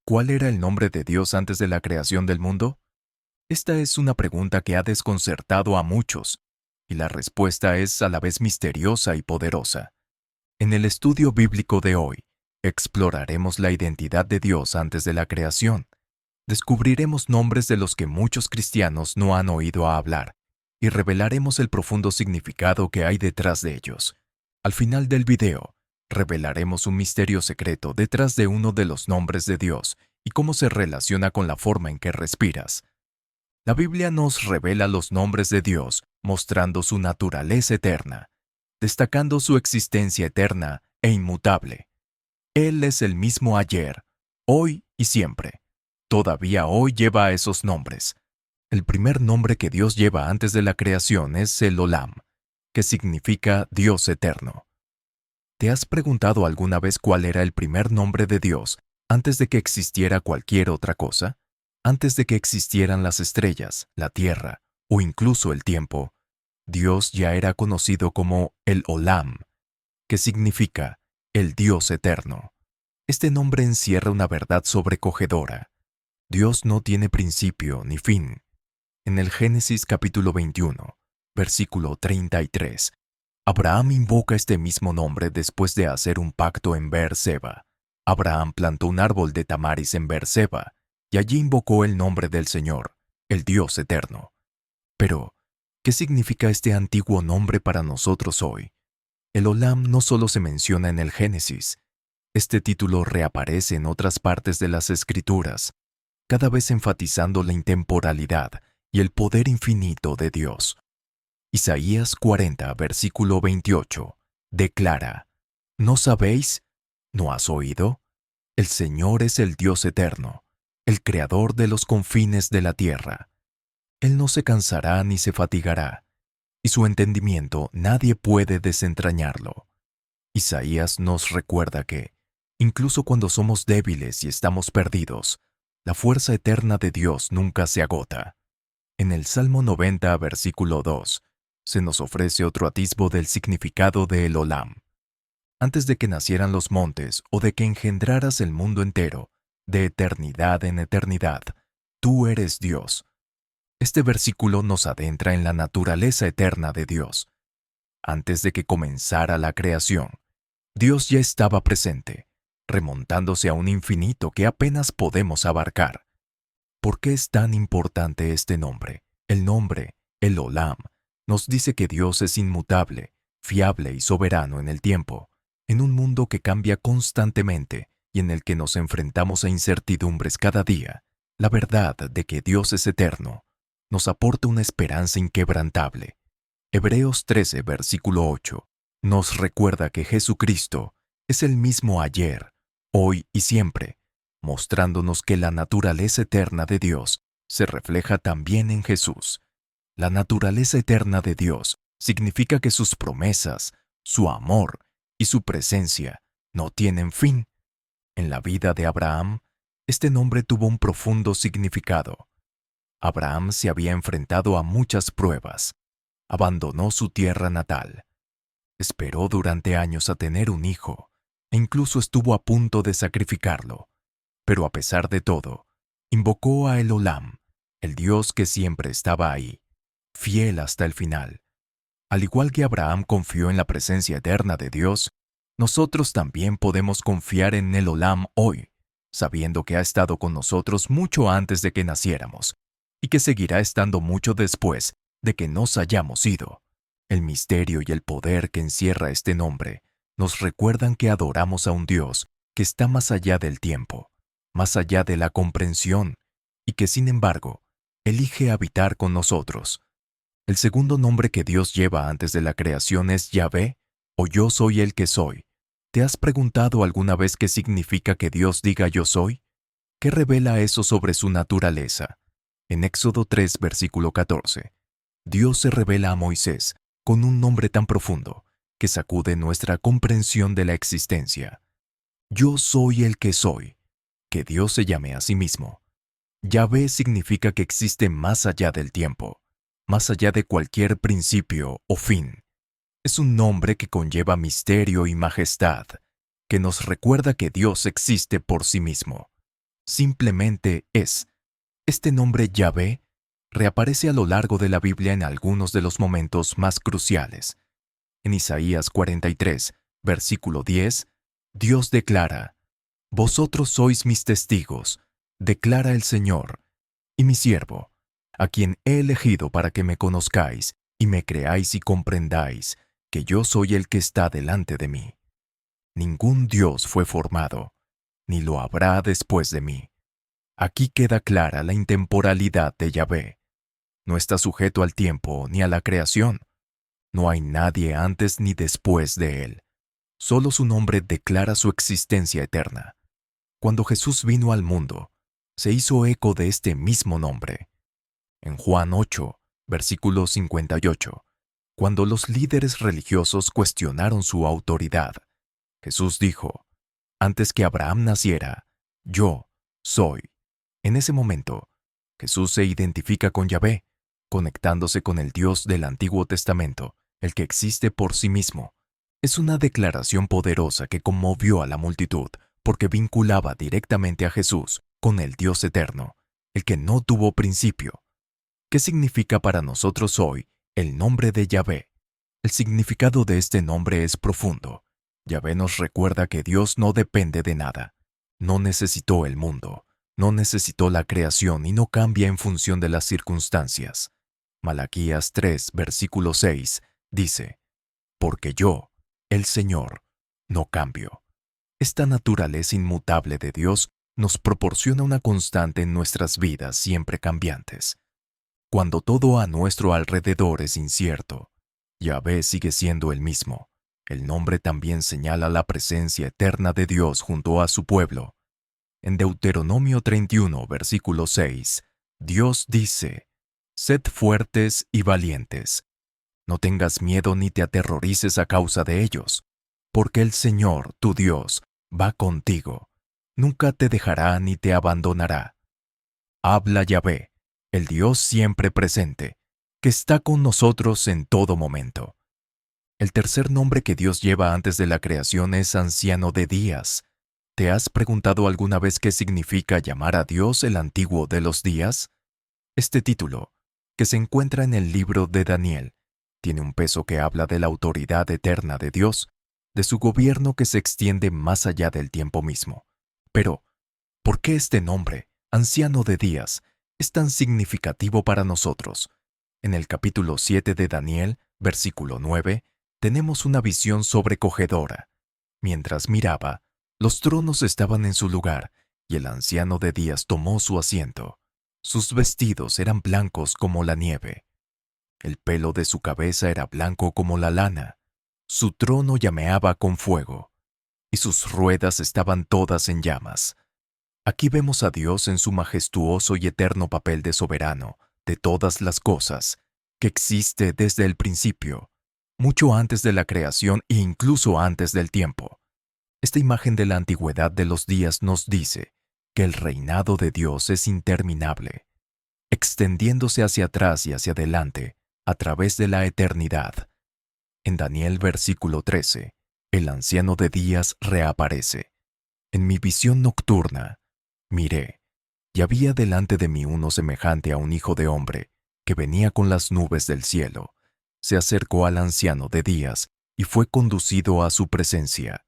¿Cuál era el nombre de Dios antes de la creación del mundo? Esta es una pregunta que ha desconcertado a muchos, y la respuesta es a la vez misteriosa y poderosa. En el estudio bíblico de hoy, exploraremos la identidad de Dios antes de la creación. Descubriremos nombres de los que muchos cristianos no han oído hablar, y revelaremos el profundo significado que hay detrás de ellos. Al final del video, revelaremos un misterio secreto detrás de uno de los nombres de Dios y cómo se relaciona con la forma en que respiras. La Biblia nos revela los nombres de Dios, mostrando su naturaleza eterna, destacando su existencia eterna e inmutable. Él es el mismo ayer, hoy y siempre. Todavía hoy lleva esos nombres. El primer nombre que Dios lleva antes de la creación es el Olam, que significa Dios eterno. ¿Te has preguntado alguna vez cuál era el primer nombre de Dios antes de que existiera cualquier otra cosa? Antes de que existieran las estrellas, la tierra o incluso el tiempo, Dios ya era conocido como el Olam, que significa el Dios eterno. Este nombre encierra una verdad sobrecogedora. Dios no tiene principio ni fin. En el Génesis capítulo 21, versículo 33, Abraham invoca este mismo nombre después de hacer un pacto en Beer-seba. Abraham plantó un árbol de tamaris en Beer-seba, y allí invocó el nombre del Señor, el Dios eterno. Pero, ¿qué significa este antiguo nombre para nosotros hoy? El Olam no solo se menciona en el Génesis. Este título reaparece en otras partes de las Escrituras, cada vez enfatizando la intemporalidad y el poder infinito de Dios. Isaías 40, versículo 28, declara: ¿No sabéis? ¿No has oído? El Señor es el Dios eterno, el Creador de los confines de la tierra. Él no se cansará ni se fatigará, y su entendimiento nadie puede desentrañarlo. Isaías nos recuerda que, incluso cuando somos débiles y estamos perdidos, la fuerza eterna de Dios nunca se agota. En el Salmo 90, versículo 2, se nos ofrece otro atisbo del significado de el Olam. Antes de que nacieran los montes o de que engendraras el mundo entero, de eternidad en eternidad, tú eres Dios. Este versículo nos adentra en la naturaleza eterna de Dios. Antes de que comenzara la creación, Dios ya estaba presente, remontándose a un infinito que apenas podemos abarcar. ¿Por qué es tan importante este nombre? El nombre, el Olam, nos dice que Dios es inmutable, fiable y soberano en el tiempo, en un mundo que cambia constantemente y en el que nos enfrentamos a incertidumbres cada día. La verdad de que Dios es eterno nos aporta una esperanza inquebrantable. Hebreos 13, versículo 8, nos recuerda que Jesucristo es el mismo ayer, hoy y siempre, mostrándonos que la naturaleza eterna de Dios se refleja también en Jesús. La naturaleza eterna de Dios significa que sus promesas, su amor y su presencia no tienen fin. En la vida de Abraham, este nombre tuvo un profundo significado. Abraham se había enfrentado a muchas pruebas. Abandonó su tierra natal. Esperó durante años a tener un hijo, e incluso estuvo a punto de sacrificarlo. Pero a pesar de todo, invocó a el Olam, el Dios que siempre estaba ahí, fiel hasta el final. Al igual que Abraham confió en la presencia eterna de Dios, nosotros también podemos confiar en el Olam hoy, sabiendo que ha estado con nosotros mucho antes de que naciéramos, y que seguirá estando mucho después de que nos hayamos ido. El misterio y el poder que encierra este nombre nos recuerdan que adoramos a un Dios que está más allá del tiempo, más allá de la comprensión, y que sin embargo, elige habitar con nosotros. El segundo nombre que Dios lleva antes de la creación es Yahvé, o yo soy el que soy. ¿Te has preguntado alguna vez qué significa que Dios diga yo soy? ¿Qué revela eso sobre su naturaleza? En Éxodo 3, versículo 14, Dios se revela a Moisés con un nombre tan profundo que sacude nuestra comprensión de la existencia. Yo soy el que soy. Que Dios se llame a sí mismo. Yahvé significa que existe más allá del tiempo, más allá de cualquier principio o fin. Es un nombre que conlleva misterio y majestad, que nos recuerda que Dios existe por sí mismo. simplemente es. Este nombre Yahvé reaparece a lo largo de la Biblia en algunos de los momentos más cruciales. En Isaías 43, versículo 10, Dios declara: Vosotros sois mis testigos, declara el Señor, y mi siervo, a quien he elegido para que me conozcáis y me creáis y comprendáis que yo soy el que está delante de mí. Ningún Dios fue formado, ni lo habrá después de mí. Aquí queda clara la intemporalidad de Yahvé. No está sujeto al tiempo ni a la creación. No hay nadie antes ni después de él. Solo su nombre declara su existencia eterna. Cuando Jesús vino al mundo, se hizo eco de este mismo nombre. En Juan 8, versículo 58, cuando los líderes religiosos cuestionaron su autoridad, Jesús dijo: Antes que Abraham naciera, yo soy. En ese momento, Jesús se identifica con Yahvé, conectándose con el Dios del Antiguo Testamento, el que existe por sí mismo. Es una declaración poderosa que conmovió a la multitud, porque vinculaba directamente a Jesús con el Dios eterno, el que no tuvo principio. ¿Qué significa para nosotros hoy el nombre de Yahvé? El significado de este nombre es profundo. Yahvé nos recuerda que Dios no depende de nada. No necesitó el mundo, no necesitó la creación y no cambia en función de las circunstancias. Malaquías 3, versículo 6, dice: Porque yo, el Señor, no cambio. Esta naturaleza inmutable de Dios nos proporciona una constante en nuestras vidas siempre cambiantes. Cuando todo a nuestro alrededor es incierto, Yahvé sigue siendo el mismo. El nombre también señala la presencia eterna de Dios junto a su pueblo. En Deuteronomio 31, versículo 6, Dios dice: Sed fuertes y valientes. No tengas miedo ni te aterrorices a causa de ellos, porque el Señor, tu Dios, va contigo. Nunca te dejará ni te abandonará. Habla Yahvé, el Dios siempre presente, que está con nosotros en todo momento. El tercer nombre que Dios lleva antes de la creación es Anciano de Días. ¿Te has preguntado alguna vez qué significa llamar a Dios el Antiguo de los Días? Este título, que se encuentra en el libro de Daniel, tiene un peso que habla de la autoridad eterna de Dios, de su gobierno que se extiende más allá del tiempo mismo. Pero, ¿por qué este nombre, Anciano de Días, es tan significativo para nosotros? En el capítulo 7 de Daniel, versículo 9, tenemos una visión sobrecogedora. Mientras miraba, los tronos estaban en su lugar, y el Anciano de Días tomó su asiento. Sus vestidos eran blancos como la nieve. El pelo de su cabeza era blanco como la lana. Su trono llameaba con fuego, y sus ruedas estaban todas en llamas. Aquí vemos a Dios en su majestuoso y eterno papel de soberano de todas las cosas, que existe desde el principio, mucho antes de la creación e incluso antes del tiempo. Esta imagen de la antigüedad de los días nos dice que el reinado de Dios es interminable, extendiéndose hacia atrás y hacia adelante, a través de la eternidad. En Daniel versículo 13, el Anciano de Días reaparece. En mi visión nocturna, miré, y había delante de mí uno semejante a un hijo de hombre, que venía con las nubes del cielo. Se acercó al Anciano de Días y fue conducido a su presencia.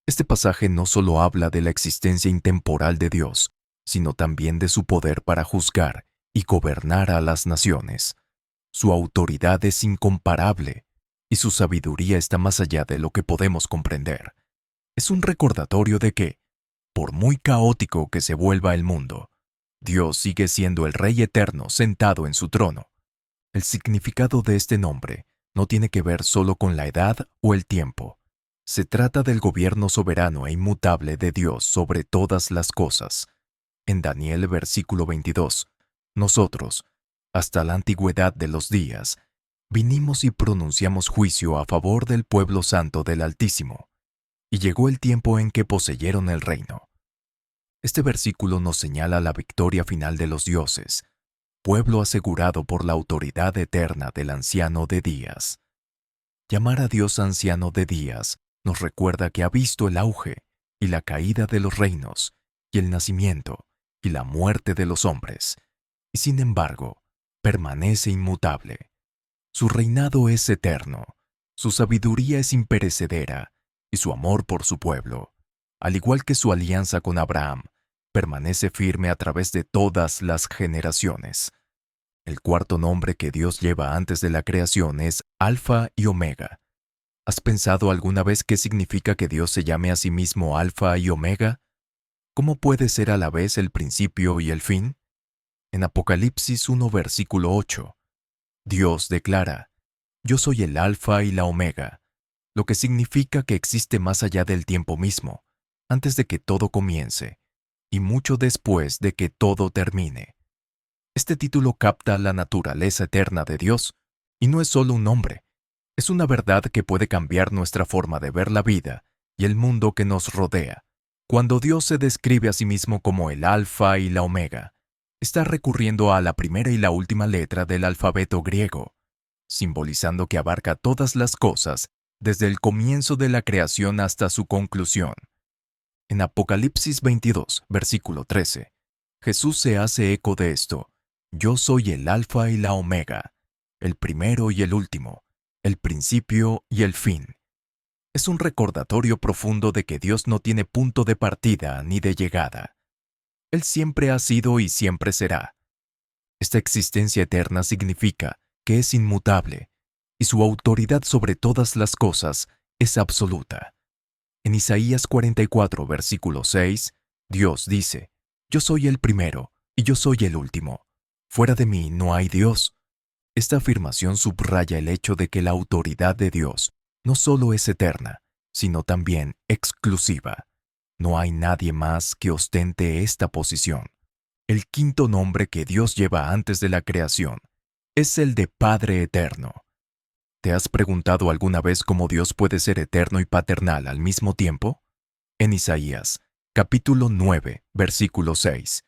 Este pasaje no solo habla de la existencia intemporal de Dios, sino también de su poder para juzgar y gobernar a las naciones. Su autoridad es incomparable y su sabiduría está más allá de lo que podemos comprender. Es un recordatorio de que, por muy caótico que se vuelva el mundo, Dios sigue siendo el Rey eterno sentado en su trono. El significado de este nombre no tiene que ver solo con la edad o el tiempo. Se trata del gobierno soberano e inmutable de Dios sobre todas las cosas. En Daniel versículo 22, nosotros, hasta la antigüedad de los días, vinimos y pronunciamos juicio a favor del pueblo santo del Altísimo, y llegó el tiempo en que poseyeron el reino. Este versículo nos señala la victoria final de los dioses, pueblo asegurado por la autoridad eterna del Anciano de Días. Llamar a Dios Anciano de Días nos recuerda que ha visto el auge y la caída de los reinos y el nacimiento y la muerte de los hombres, y sin embargo, permanece inmutable. Su reinado es eterno, su sabiduría es imperecedera, y su amor por su pueblo, al igual que su alianza con Abraham, permanece firme a través de todas las generaciones. El cuarto nombre que Dios lleva antes de la creación es Alfa y Omega. ¿Has pensado alguna vez qué significa que Dios se llame a sí mismo Alfa y Omega? ¿Cómo puede ser a la vez el principio y el fin? En Apocalipsis 1, versículo 8, Dios declara: Yo soy el Alfa y la Omega, lo que significa que existe más allá del tiempo mismo, antes de que todo comience, y mucho después de que todo termine. Este título capta la naturaleza eterna de Dios, y no es solo un nombre, es una verdad que puede cambiar nuestra forma de ver la vida y el mundo que nos rodea. Cuando Dios se describe a sí mismo como el Alfa y la Omega, está recurriendo a la primera y la última letra del alfabeto griego, simbolizando que abarca todas las cosas desde el comienzo de la creación hasta su conclusión. En Apocalipsis 22, versículo 13, Jesús se hace eco de esto: Yo soy el Alfa y la Omega, el primero y el último, el principio y el fin. Es un recordatorio profundo de que Dios no tiene punto de partida ni de llegada. Él siempre ha sido y siempre será. Esta existencia eterna significa que es inmutable, y su autoridad sobre todas las cosas es absoluta. En Isaías 44, versículo 6, Dios dice: Yo soy el primero y yo soy el último. Fuera de mí no hay Dios. Esta afirmación subraya el hecho de que la autoridad de Dios no solo es eterna, sino también exclusiva. No hay nadie más que ostente esta posición. El quinto nombre que Dios lleva antes de la creación es el de Padre Eterno. ¿Te has preguntado alguna vez cómo Dios puede ser eterno y paternal al mismo tiempo? En Isaías, capítulo 9, versículo 6,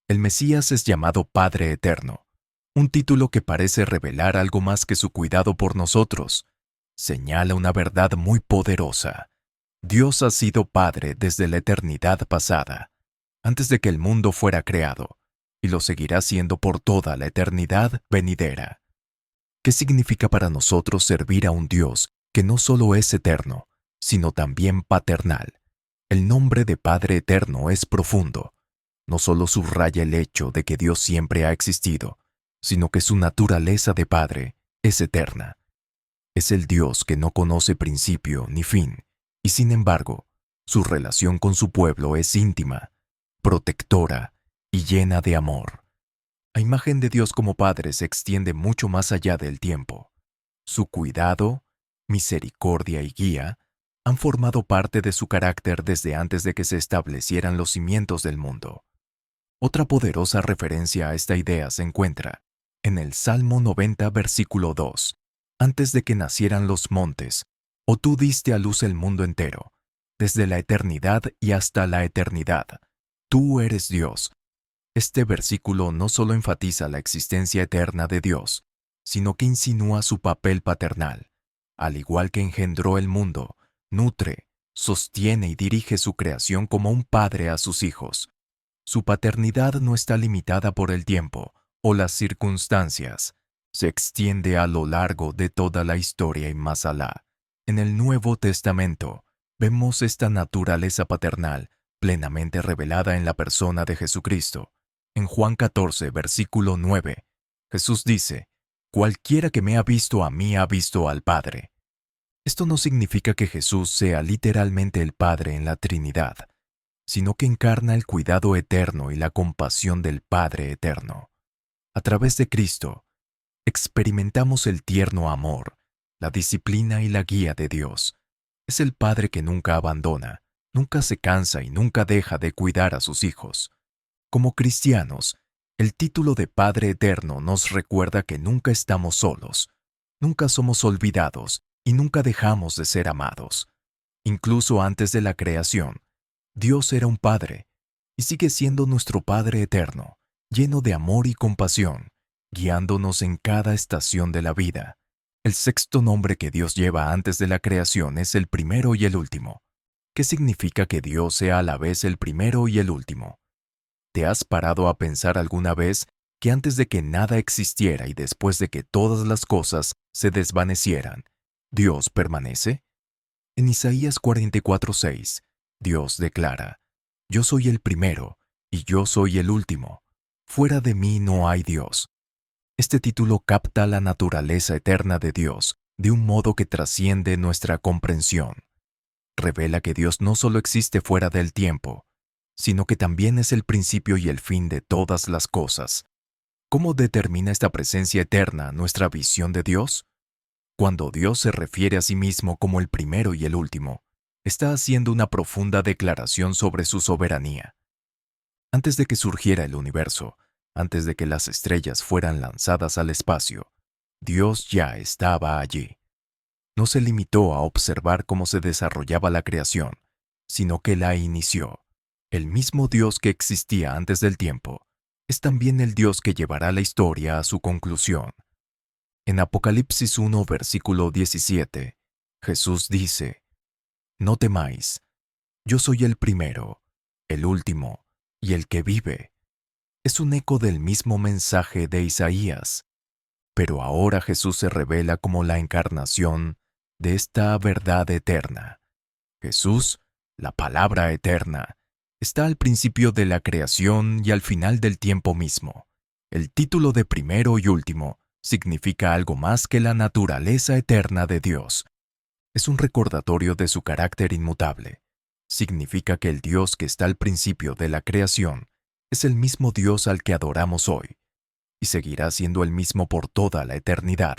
el Mesías es llamado Padre Eterno, un título que parece revelar algo más que su cuidado por nosotros. Señala una verdad muy poderosa. Dios ha sido Padre desde la eternidad pasada, antes de que el mundo fuera creado, y lo seguirá siendo por toda la eternidad venidera. ¿Qué significa para nosotros servir a un Dios que no solo es eterno, sino también paternal? El nombre de Padre Eterno es profundo. No solo subraya el hecho de que Dios siempre ha existido, sino que su naturaleza de Padre es eterna. Es el Dios que no conoce principio ni fin, y sin embargo, su relación con su pueblo es íntima, protectora y llena de amor. La imagen de Dios como Padre se extiende mucho más allá del tiempo. Su cuidado, misericordia y guía han formado parte de su carácter desde antes de que se establecieran los cimientos del mundo. Otra poderosa referencia a esta idea se encuentra en el Salmo 90, versículo 2. Antes de que nacieran los montes, o tú diste a luz el mundo entero, desde la eternidad y hasta la eternidad. Tú eres Dios. Este versículo no solo enfatiza la existencia eterna de Dios, sino que insinúa su papel paternal. Al igual que engendró el mundo, nutre, sostiene y dirige su creación como un padre a sus hijos. Su paternidad no está limitada por el tiempo o las circunstancias. Se extiende a lo largo de toda la historia y más allá. En el Nuevo Testamento, vemos esta naturaleza paternal plenamente revelada en la persona de Jesucristo. En Juan 14, versículo 9, Jesús dice: Cualquiera que me ha visto a mí ha visto al Padre. Esto no significa que Jesús sea literalmente el Padre en la Trinidad, sino que encarna el cuidado eterno y la compasión del Padre eterno. A través de Cristo, experimentamos el tierno amor, la disciplina y la guía de Dios. Es el Padre que nunca abandona, nunca se cansa y nunca deja de cuidar a sus hijos. Como cristianos, el título de Padre Eterno nos recuerda que nunca estamos solos, nunca somos olvidados y nunca dejamos de ser amados. Incluso antes de la creación, Dios era un Padre y sigue siendo nuestro Padre eterno, lleno de amor y compasión, guiándonos en cada estación de la vida. El sexto nombre que Dios lleva antes de la creación es el primero y el último. ¿Qué significa que Dios sea a la vez el primero y el último? ¿te has parado a pensar alguna vez que antes de que nada existiera y después de que todas las cosas se desvanecieran, Dios permanece? En Isaías 44:6, Dios declara: Yo soy el primero y yo soy el último. Fuera de mí no hay Dios. Este título capta la naturaleza eterna de Dios de un modo que trasciende nuestra comprensión. Revela que Dios no solo existe fuera del tiempo, sino que también es el principio y el fin de todas las cosas. ¿Cómo determina esta presencia eterna nuestra visión de Dios? Cuando Dios se refiere a sí mismo como el primero y el último, está haciendo una profunda declaración sobre su soberanía. Antes de que surgiera el universo, antes de que las estrellas fueran lanzadas al espacio, Dios ya estaba allí. No se limitó a observar cómo se desarrollaba la creación, sino que la inició. El mismo Dios que existía antes del tiempo es también el Dios que llevará la historia a su conclusión. En Apocalipsis 1, versículo 17, Jesús dice: No temáis, yo soy el primero, el último y el que vive. Es un eco del mismo mensaje de Isaías. Pero ahora Jesús se revela como la encarnación de esta verdad eterna. Jesús, la palabra eterna, está al principio de la creación y al final del tiempo mismo. El título de primero y último significa algo más que la naturaleza eterna de Dios. Es un recordatorio de su carácter inmutable. Significa que el Dios que está al principio de la creación es el mismo Dios al que adoramos hoy, y seguirá siendo el mismo por toda la eternidad.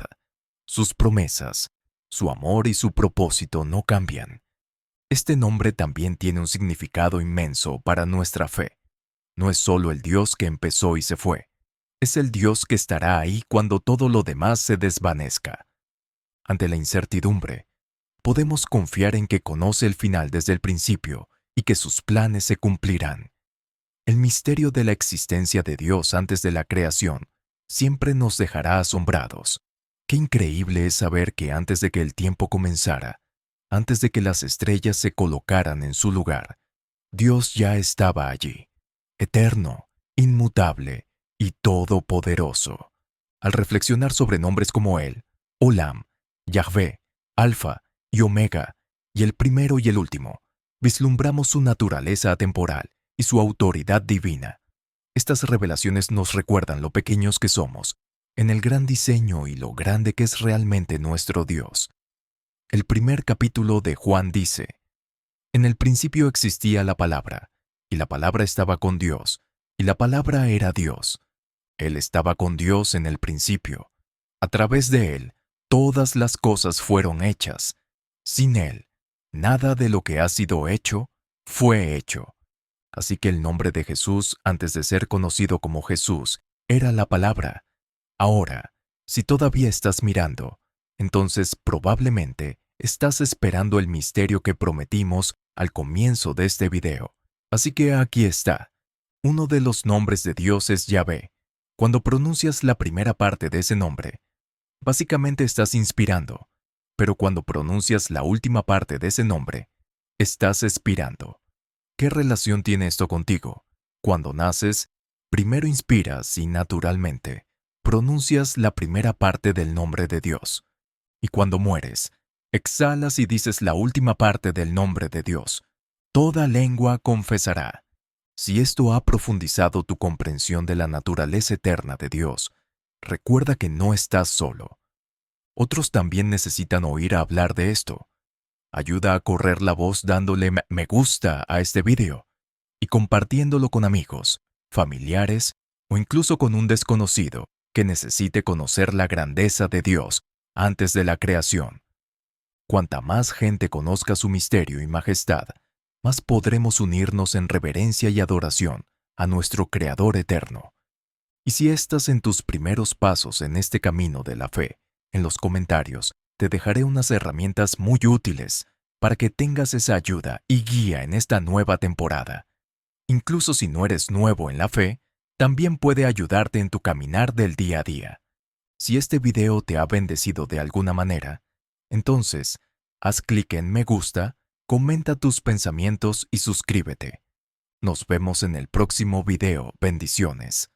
Sus promesas, su amor y su propósito no cambian. Este nombre también tiene un significado inmenso para nuestra fe. No es solo el Dios que empezó y se fue, es el Dios que estará ahí cuando todo lo demás se desvanezca. Ante la incertidumbre, podemos confiar en que conoce el final desde el principio y que sus planes se cumplirán. El misterio de la existencia de Dios antes de la creación siempre nos dejará asombrados. Qué increíble es saber que antes de que el tiempo comenzara, antes de que las estrellas se colocaran en su lugar, Dios ya estaba allí, eterno, inmutable y todopoderoso. Al reflexionar sobre nombres como Él, Olam, Yahvé, Alfa y Omega, y el primero y el último, vislumbramos su naturaleza atemporal y su autoridad divina. Estas revelaciones nos recuerdan lo pequeños que somos, en el gran diseño y lo grande que es realmente nuestro Dios. El primer capítulo de Juan dice: En el principio existía la palabra, y la palabra estaba con Dios, y la palabra era Dios. Él estaba con Dios en el principio. A través de Él, todas las cosas fueron hechas. Sin Él, nada de lo que ha sido hecho, fue hecho. Así que el nombre de Jesús, antes de ser conocido como Jesús, era la palabra. Ahora, si todavía estás mirando, entonces probablemente estás esperando el misterio que prometimos al comienzo de este video. Así que aquí está. Uno de los nombres de Dios es Yahvé. Cuando pronuncias la primera parte de ese nombre, básicamente estás inspirando, pero cuando pronuncias la última parte de ese nombre, estás expirando. ¿Qué relación tiene esto contigo? Cuando naces, primero inspiras y naturalmente pronuncias la primera parte del nombre de Dios. Y cuando mueres, exhalas y dices la última parte del nombre de Dios. Toda lengua confesará. Si esto ha profundizado tu comprensión de la naturaleza eterna de Dios, recuerda que no estás solo. Otros también necesitan oír hablar de esto. Ayuda a correr la voz dándole me gusta a este video y compartiéndolo con amigos, familiares o incluso con un desconocido que necesite conocer la grandeza de Dios antes de la creación. Cuanta más gente conozca su misterio y majestad, más podremos unirnos en reverencia y adoración a nuestro Creador eterno. Y si estás en tus primeros pasos en este camino de la fe, en los comentarios te dejaré unas herramientas muy útiles para que tengas esa ayuda y guía en esta nueva temporada. Incluso si no eres nuevo en la fe, también puede ayudarte en tu caminar del día a día. Si este video te ha bendecido de alguna manera, entonces haz clic en me gusta, comenta tus pensamientos y suscríbete. Nos vemos en el próximo video. Bendiciones.